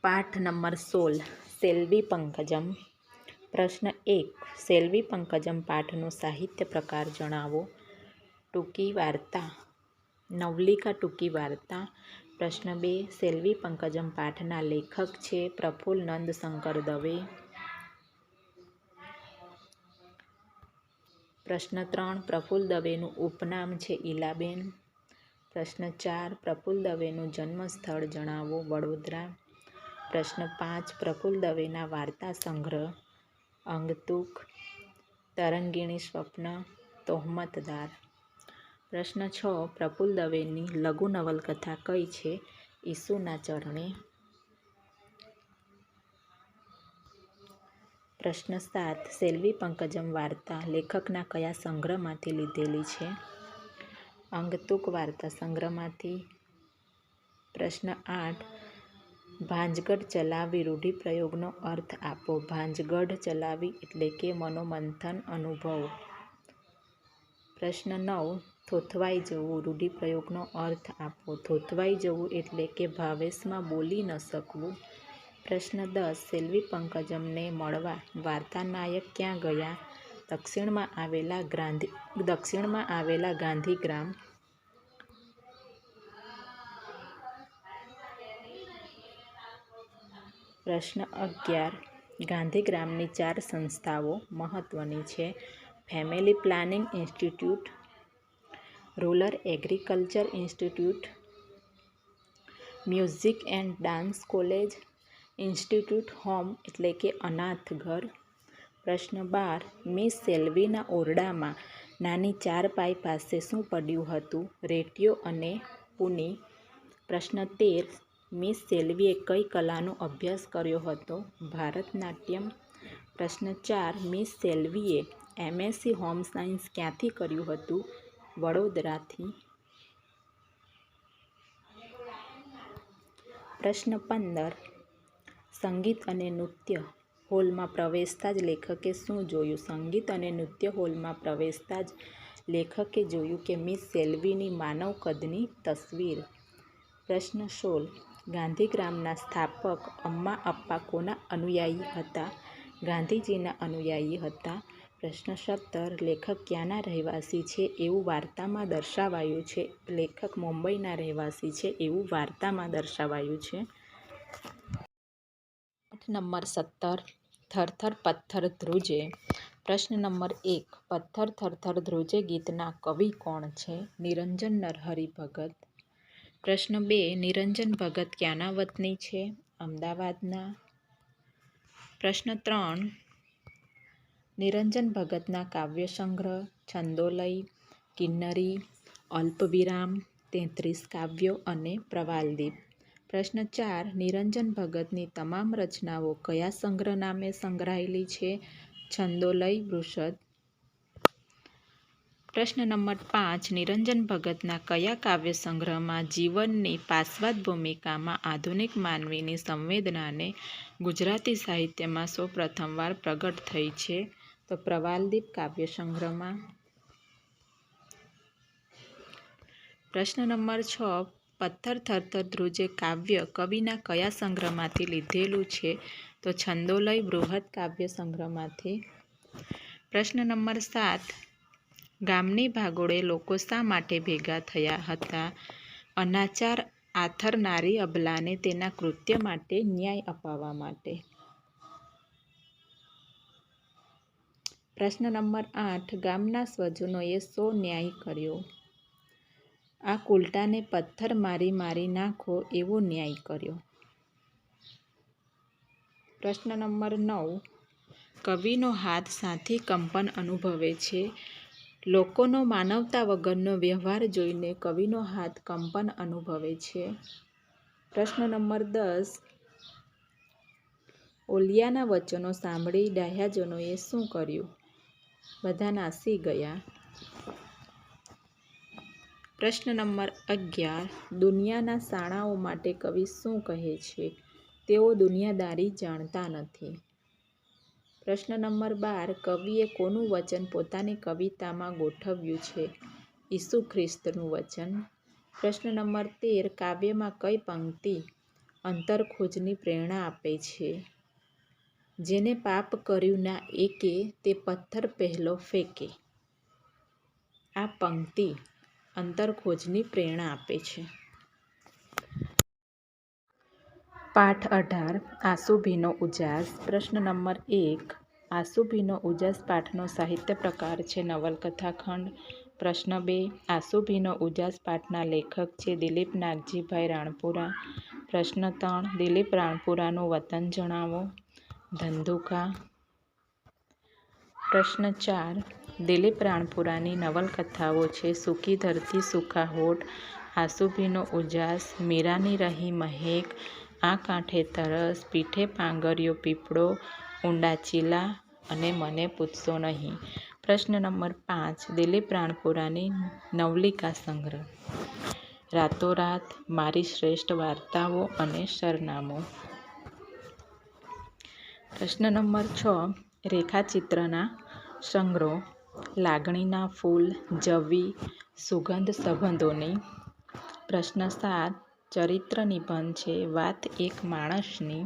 પાઠ નંબર 16 સેલ્વી પંકજમ. પ્રશ્ન 1. સેલ્વી પંકજમ પાઠનો સાહિત્ય પ્રકાર જણાવો. ટૂંકી વાર્તા. નવલિકા ટૂંકી વાર્તા. પ્રશ્ન 2. સેલ્વી પંકજમ પાઠના લેખક છે પ્રફુલ્લ નંદશંકર દવે. પ્રશ્ન 3. પ્રફુલ્લ દવેનું ઉપનામ છે ઈલાબેન. પ્રશ્ન 4. પ્રફુલ્લ દવેનું જન્મસ્થળ જણાવો. વડોદરા. પ્રશ્ન 5. પ્રફુલ્લ દવેના વાર્તા સંગ્રહ અંગતુક, તરંગીણી સ્વપ્ન, તોહમતદાર. પ્રશ્ન 6. પ્રફુલ્લ દવેની લઘુ નવલકથા કઈ છે. ઈસુના ચરણે. પ્રશ્ન 7. સેલ્વી પંકજમ વાર્તા લેખકના કયા સંગ્રહમાંથી લીધેલી છે. અંગતુક વાર્તા સંગ્રહમાંથી. પ્રશ્ન 8. ભાંજગઢ ચલાવવી રૂઢિપ્રયોગનો અર્થ આપો. ભાંજગઢ ચલાવવી એટલે કે મનોમંથન અનુભવ. પ્રશ્ન 9. થોથવાઈ જવું રૂઢિપ્રયોગનો અર્થ આપો. થોથવાઈ જવું એટલે કે ભાવેશમાં બોલી ન શકવું. પ્રશ્ન 10. સેલ્વી પંકજમને મળવા વાર્તાનાયક ક્યાં ગયા. દક્ષિણમાં આવેલા ગાંધીગ્રામ. પ્રશ્ન 11. ગાંધીગ્રામની 4 સંસ્થાઓ મહત્વની છે. Family planning institute, rural agriculture institute, music and dance college, institute home એટલે કે અનાથ ઘર. પ્રશ્ન 12. મિસ સેલ્વીના ઓરડામાં નાની ચારપાઈ પાસે શું પડ્યું હતું. રેટીયો અને પૂની. પ્રશ્ન 13. મિસ સેલ્વીએ કઈ કલાનો અભ્યાસ કર્યો હતો. ભારતનાટ્યમ. પ્રશ્ન 4. મિસ સેલ્વીએ એમએસસી હોમ સાયન્સ ક્યાંથી કર્યું હતું. વડોદરાથી. પ્રશ્ન 15. સંગીત અને નૃત્ય હોલમાં પ્રવેશતા જ લેખકે શું જોયું. સંગીત અને નૃત્ય હોલમાં પ્રવેશતા જ લેખકે જોયું કે મિસ સેલ્વીની માનવ કદની તસવીર. પ્રશ્ન 16. ગાંધીગ્રામના સ્થાપક અમ્મા અપ્પા કોના અનુયાયી હતા. ગાંધીજીના અનુયાયી હતા. પ્રશ્ન 17. લેખક ક્યાંના રહેવાસી છે એવું વાર્તામાં દર્શાવાયું છે. લેખક મુંબઈના રહેવાસી છે એવું વાર્તામાં દર્શાવાયું છે. પાઠ નંબર 17 થરથર પથ્થર ધ્રુજે. પ્રશ્ન નંબર 1. પથ્થર થરથર ધ્રુજે ગીતના કવિ કોણ છે. નિરંજન નરહરિ ભગત. પ્રશ્ન 2. નિરંજન ભગત ક્યાંના વતની છે. અમદાવાદના. પ્રશ્ન 3. નિરંજન ભગતના કાવ્ય સંગ્રહ છંદોલય, કિન્નરી, અલ્પવિરામ, 33 કાવ્યો અને પ્રવાલદીપ. પ્રશ્ન 4. નિરંજન ભગતની તમામ રચનાઓ કયા સંગ્રહ નામે સંગ્રહાયેલી છે. છંદોલય, વૃષદ. પ્રશ્ન નંબર 5. નિરંજન ભગતના કયા કાવ્ય સંગ્રહમાં જીવનની પાશ્વાદ ભૂમિકામાં આધુનિક માનવીની સંવેદનાને ગુજરાતી સાહિત્યમાં સૌપ્રથમવાર પ્રગટ થઈ છે. તો પ્રવાલદીપ કાવ્ય સંગ્રહમાં. પ્રશ્ન નંબર 6. પથ્થર થરથર ધ્રુજે કાવ્ય કવિના કયા સંગ્રહમાંથી લીધેલું છે. તો છંદોલય, બૃહદ કાવ્ય સંગ્રહમાંથી. પ્રશ્ન નંબર 7. ગામની ભાગોળે લોકો શા માટે ભેગા થયા હતા. અનાચાર આથરનારી અબલાને તેના કૃત્ય માટે ન્યાય અપાવવા માટે. પ્રશ્ન નંબર 8. ગામના સ્વજનોએ શો ન્યાય કર્યો. આ કુલટાને પથ્થર મારી મારી નાખો એવો ન્યાય કર્યો. પ્રશ્ન નંબર 9. કવિનો હાથ શાથી કંપન અનુભવે છે. લોકોનો માનવતા વગરનો વ્યવહાર જોઈને કવિનો હાથ કંપન અનુભવે છે. પ્રશ્ન નંબર 10. ઓલિયાના વચનો સાંભળી ડાહ્યાજનોએ શું કર્યું. બધા નાસી ગયા. પ્રશ્ન નંબર 11. દુનિયાના શાણાઓ માટે કવિ શું કહે છે. તેઓ દુનિયાદારી જાણતા નથી. પ્રશ્ન નંબર 12. કવિએ કોનું વચન પોતાની કવિતામાં ગોઠવ્યું છે. ઈસુ ખ્રિસ્તનું વચન. પ્રશ્ન નંબર 13. કાવ્યમાં કઈ પંક્તિ અંતરખોજની પ્રેરણા આપે છે. જેને પાપ કર્યું ના એકે, તે પથ્થર પહેલો ફેંકે. આ પંક્તિ અંતરખોજની પ્રેરણા આપે છે. પાઠ 18 આસુભીનો ઉજાસ. પ્રશ્ન નંબર 1. આસુભીનો ઉજાસ પાઠનો સાહિત્ય પ્રકાર છે નવલકથા ખંડ. પ્રશ્ન 2. આસુભીનો ઉજાસ પાઠના લેખક છે દિલીપ નાગજીભાઈ રાણપુરા. પ્રશ્ન 3. દિલીપ રાણપુરાનું વતન જણાવો. ધંધુકા. પ્રશ્ન 4. દિલીપ રાણપુરાની નવલકથાઓ છે સૂકી ધરતી, સૂકા હોઠ, આસુભીનો ઉજાસ, મીરાની રહી મહેક, આ કાંઠે તરસ, પીઠે પાંગર્યો પીપળો, ઊંડા ચીલા અને મને પૂછશો નહીં. પ્રશ્ન નંબર 5. દિલીપ રાણપુરાની નવલિકા સંગ્રહ. રાતોરાત, મારી શ્રેષ્ઠ વાર્તાઓ અને સરનામું. પ્રશ્ન નંબર 6. રેખાચિત્રના સંગ્રહો. લાગણીના ફૂલ, જવી, સુગંધ સંબંધોની. પ્રશ્ન 7. ચરિત્ર નિબંધ છે વાત એક માણસની.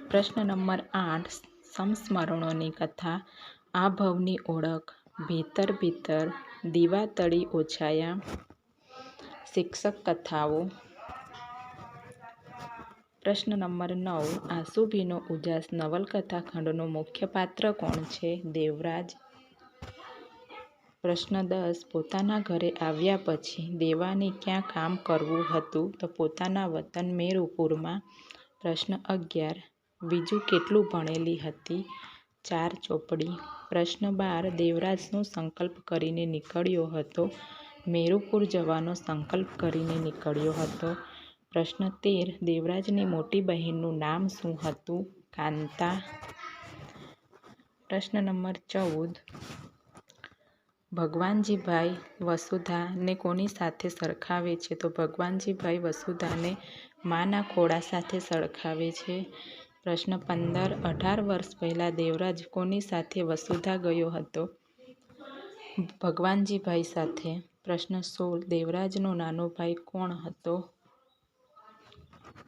પ્રશ્ન નંબર 8. સંસ્મરણોની કથા. આ ભવની ઓળખ, ભીતર ભીતર, દીવા તળી ઓછાયા. શિક્ષક કથાઓ. પ્રશ્ન નંબર 9. આસુભીનો ઉજાસ નવલકથા ખંડનું મુખ્ય પાત્ર કોણ છે? દેવરાજ. પ્રશ્ન 10. પોતાના ઘરે આવ્યા પછી દેવાની ક્યાં કામ કરવું હતું? તો પોતાના વતન મેરુપુરમાં. પ્રશ્ન 11. વિજુ કેટલું ભણેલી હતી? 4 ચોપડી. પ્રશ્ન 12. દેવરાજ શું સંકલ્પ કરીને નીકળ્યો હતો? મેરુપુર જવાનો સંકલ્પ કરીને નીકળ્યો હતો. પ્રશ્ન 13. દેવરાજની મોટી બહેનનું નામ શું હતું? કાંતા. પ્રશ્ન નંબર 14. ભગવાનજીભાઈ વસુધાને કોની સાથે સરખાવે છે? તો ભગવાનજીભાઈ વસુધાને માના ખોળા સાથે સરખાવે છે. પ્રશ્ન 15. 18 વર્ષ પહેલાં દેવરાજ કોની સાથે વસુધા ગયો હતો? ભગવાનજીભાઈ સાથે. પ્રશ્ન 16. દેવરાજનો નાનો ભાઈ કોણ હતો?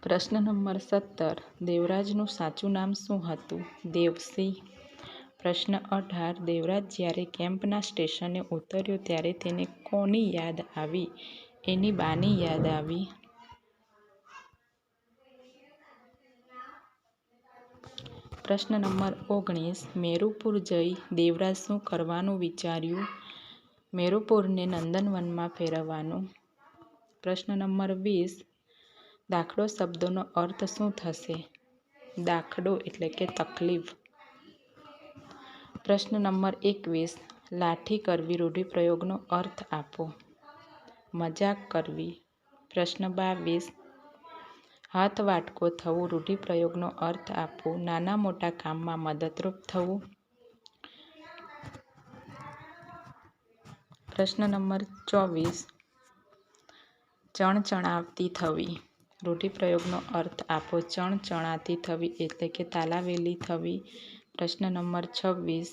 પ્રશ્ન નંબર 17. દેવરાજનું સાચું નામ શું હતું? દેવસિંહ. પ્રશ્ન 18. દેવરાજ જ્યારે કેમ્પના સ્ટેશને ઉતર્યો ત્યારે તેને કોની યાદ આવી? એની બાની યાદ આવી. પ્રશ્ન નંબર 19. મેરુપુર જઈ દેવરાજ શું કરવાનું વિચાર્યું? મેરુપુરને નંદનવનમાં ફેરવવાનું. પ્રશ્ન નંબર 20. દાખલો શબ્દનો અર્થ શું થશે? દાખલો એટલે કે તકલીફ. પ્રશ્ન નંબર 21. લાઠી કરવી રૂઢિપ્રયોગનો અર્થ આપો. મજાક કરવી. પ્રશ્ન 22. હાથ વાટકો થવું રૂઢિપ્રયોગનો અર્થ આપો. નાના મોટા કામમાં મદદરૂપ થવું. પ્રશ્ન નંબર 24. ચણચણાવતી થવી રૂઢિપ્રયોગનો અર્થ આપો. ચણચણાતી થવી એટલે કે તાલાવેલી થવી. પ્રશ્ન નંબર 26.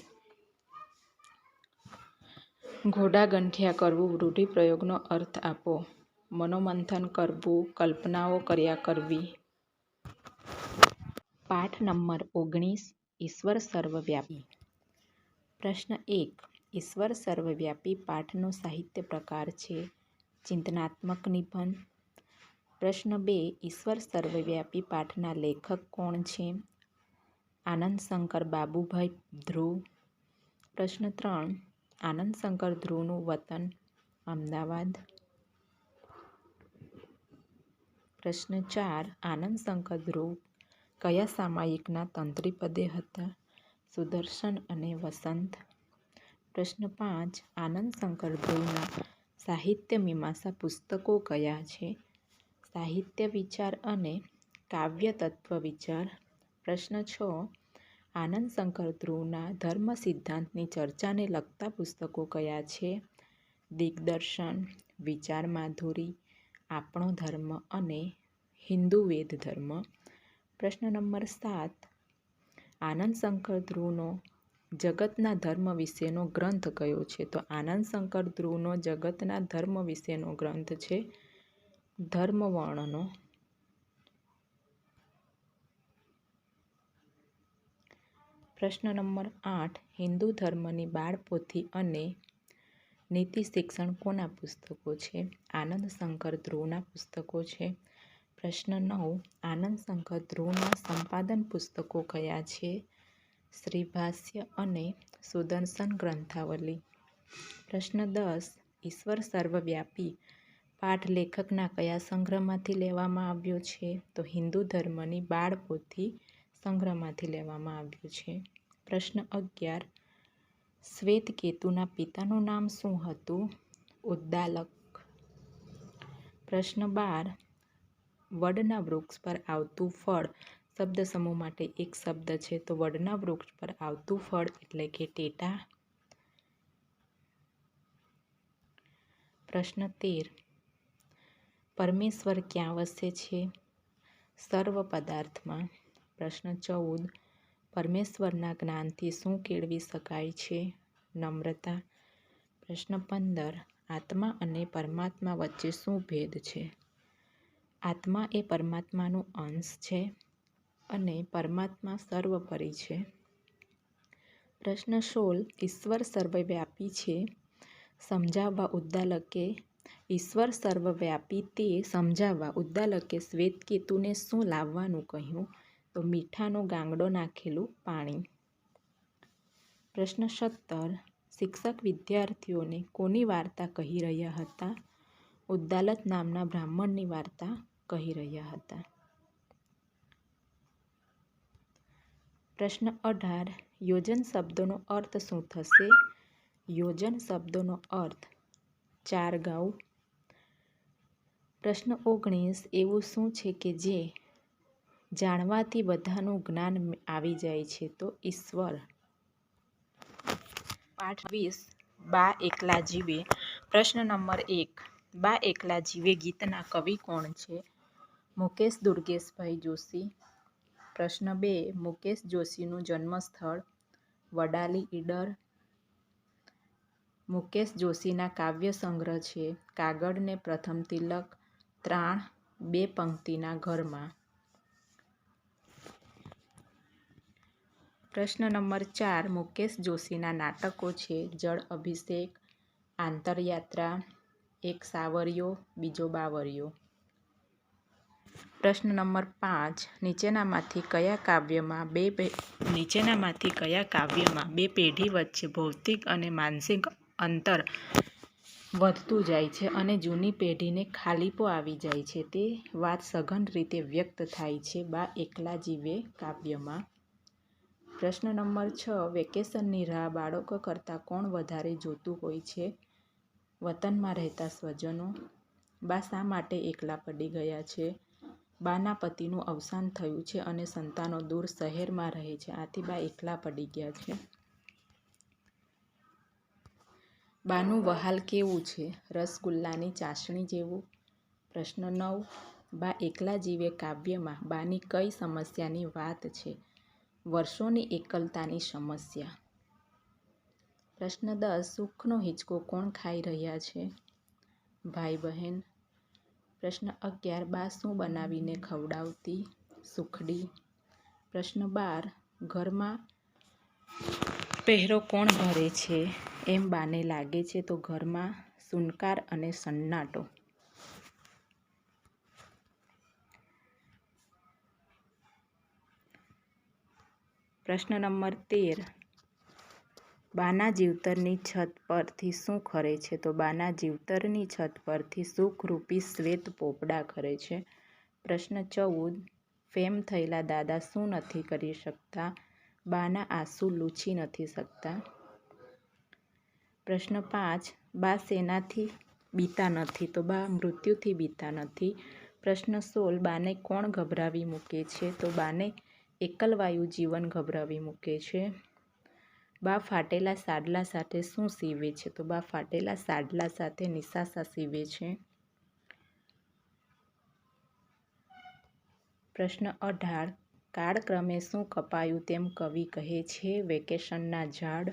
ઘોડા ગંઠ્યા કરવું રૂઢિપ્રયોગનો અર્થ આપો. મનોમંથન કરવું, કલ્પનાઓ કર્યા કરવી. પાઠ નંબર 19. ઈશ્વર સર્વવ્યાપી. પ્રશ્ન 1. ઈશ્વર સર્વવ્યાપી પાઠનો સાહિત્ય પ્રકાર છે ચિંતનાત્મક નિબંધ. પ્રશ્ન 2. ઈશ્વર સર્વવ્યાપી પાઠના લેખક કોણ છે? આનંદશંકર બાબુભાઈ ધ્રુવ. પ્રશ્ન 3. આનંદશંકર ધ્રુવનું વતન અમદાવાદ. પ્રશ્ન 4. આનંદશંકર ધ્રુવ કયા સામાયિકના તંત્રીપદે હતા? સુદર્શન અને વસંત. પ્રશ્ન 5. આનંદશંકર ધ્રુવના સાહિત્ય મીમાંસા પુસ્તકો કયા છે? સાહિત્ય વિચાર અને કાવ્ય તત્વ વિચાર. પ્રશ્ન 6. આનંદશંકર ધ્રુવના ધર્મ સિદ્ધાંતની ચર્ચાને લગતા પુસ્તકો કયા છે? દિગ્દર્શન, વિચાર માધુરી, આપણો ધર્મ અને હિન્દુ વેદ ધર્મ. પ્રશ્ન નંબર 7. આનંદશંકર ધ્રુવનો જગતના ધર્મ વિશેનો ગ્રંથ કયો છે? તો આનંદશંકર ધ્રુવનો જગતના ધર્મ વિશેનો ગ્રંથ છે ધર્મવર્ણનો. પ્રશ્ન નંબર 8 હિન્દુ ધર્મની બાળપોથી અને નીતિ શિક્ષણ કોના પુસ્તકો છે? આનંદ શંકર ધ્રુવના પુસ્તકો છે. પ્રશ્ન 9 આનંદ શંકર ધ્રુવના સંપાદન પુસ્તકો કયા છે? શ્રીભાષ્ય અને સુદર્શન ગ્રંથાવલી. પ્રશ્ન 10 ઈશ્વર સર્વવ્યાપી પાઠ લેખકના કયા સંગ્રહમાંથી લેવામાં આવ્યો છે? તો હિન્દુ ધર્મની બાળપોથી સંગ્રહમાંથી લેવામાં આવ્યું છે. પ્રશ્ન 11 શ્વેતકેતુના પિતાનું નામ શું હતું? ઉદ્દાલક. પ્રશ્ન 12 વડના વૃક્ષ પર આવતું ફળ શબ્દ સમૂહ માટે એક શબ્દ છે તો વડના વૃક્ષ પર આવતું ફળ એટલે કે ટેટા. પ્રશ્ન 13 પરમેશ્વર ક્યાં વસે છે? સર્વ પદાર્થમાં. પ્રશ્ન 14 પરમેશ્વરના જ્ઞાનથી શું કેળવી શકાય છે? નમ્રતા. પ્રશ્ન 15 આત્મા અને પરમાત્મા વચ્ચે શું ભેદ છે? આત્મા એ પરમાત્માનો અંશ છે અને પરમાત્મા સર્વોપરી છે. પ્રશ્ન 16 ઈશ્વર સર્વવ્યાપી છે સમજાવવા ઉદ્દાલકે ઈશ્વર સર્વવ્યાપી તે સમજાવવા ઉદ્દાલકે શ્વેતકેતુને શું લાવવાનું કહ્યું? તો મીઠાનો ગાંગડો નાખેલું પાણી. પ્રશ્ન 17 શિક્ષક વિદ્યાર્થીઓને કોની વાર્તા કહી રહ્યા હતા? ઉદ્દાલક નામના બ્રાહ્મણની વાર્તા કહી રહ્યા હતા. પ્રશ્ન 18 યોજન શબ્દનો અર્થ શું થશે? યોજન શબ્દનો અર્થ ચાર ગાઉ. પ્રશ્ન 19 એવું શું છે કે જે જાણવાથી બધાનું જ્ઞાન આવી જાય છે? તો ઈશ્વર. પાઠ 20 બા એકલા જીવે. પ્રશ્ન નંબર 1 બા એકલા જીવે ગીતના કવિ કોણ છે? મુકેશ દુર્ગેશભાઈ જોશી. પ્રશ્ન 2 મુકેશ જોશીનું જન્મસ્થળ વડાલી ઈડર. મુકેશ જોશીના કાવ્ય સંગ્રહ છે કાગળને પ્રથમ તિલક, ત્રાણ, બે પંક્તિના ઘરમાં. પ્રશ્ન નંબર 4 મુકેશ જોશીના નાટકો છે જળ અભિષેક, આંતરયાત્રા, એક સાવરિયો, બીજો બાવરિયો. પ્રશ્ન નંબર 5 નીચેનામાંથી કયા કાવ્યમાં બે પેઢી વચ્ચે ભૌતિક અને માનસિક અંતર વધતું જાય છે અને જૂની પેઢીને ખાલીપો આવી જાય છે તે વાત સઘન રીતે વ્યક્ત થાય છે બા એકલા જીવે કાવ્યમાં? પ્રશ્ન નંબર 6 વેકેશનની રાહ બાળકો કરતાં કોણ વધારે જોતું હોય છે? વતનમાં રહેતા સ્વજનો. બા શા માટે એકલા પડી ગયા છે? બાના પતિનું અવસાન થયું છે અને સંતાનો દૂર શહેરમાં રહે છે આથી બા એકલા પડી ગયા છે. બાનું વહાલ કેવું છે? રસગુલ્લાની ચાસણી જેવું. પ્રશ્ન 9 બા એકલા જીવે કાવ્યમાં બાની કઈ સમસ્યાની વાત છે? વર્ષોની એકલતાની સમસ્યા. પ્રશ્ન 10 સુખનો હિંચકો કોણ ખાઈ રહ્યા છે? ભાઈ બહેન. પ્રશ્ન 11 બા શું બનાવીને ખવડાવતી? સુખડી. પ્રશ્ન 12 ઘરમાં પહેરો કોણ ભરે છે એમ બાને લાગે છે? તો ઘરમાં સુનકાર અને સન્નાટો. પ્રશ્ન નંબર 13 બાના જીવતરની છત પરથી શું ખરે છે? તો બાના જીવતરની છત પરથી સુખરૂપી શ્વેત પોપડા ખરે છે. પ્રશ્ન 14 ફેમ થયેલા દાદા શું નથી કરી શકતા? બાના આંસુ લૂછી નથી શકતા. પ્રશ્ન 5 બા શેનાથી બીતા નથી? તો બા મૃત્યુથી બીતા નથી. પ્રશ્ન 16 બાને કોણ ગભરાવી મૂકે છે? તો બાને એકલવાયુ જીવન ગભરાવી મૂકે છે. બા ફાટેલા સાડલા સાથે શું સીવે છે? તો બા ફાટેલા સાડલા સાથે નિશાસા સીવે છે. પ્રશ્ન 18 કાળક્રમે શું કપાયું તેમ કવિ કહે છે? વેકેશનના ઝાડ.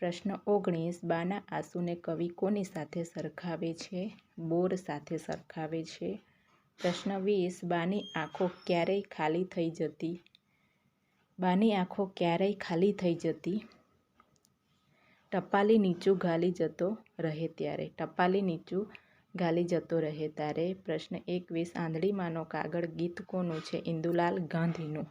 પ્રશ્ન 19 બાના આંસુને કવિ કોની સાથે સરખાવે છે? બોર સાથે સરખાવે છે. પ્રશ્ન 20 બાની આંખો ક્યારેય ખાલી થઈ જતી બાની આંખો ક્યારેય ખાલી થઈ જતી, ટપાલી નીચું ઘાલી જતો રહે ત્યારે. ટપાલી નીચું ઘાલી જતો રહે ત્યારે. પ્રશ્ન 21 આંધળી માનો કાગળ ગીત કોનું છે? ઇન્દુલાલ ગાંધીનું.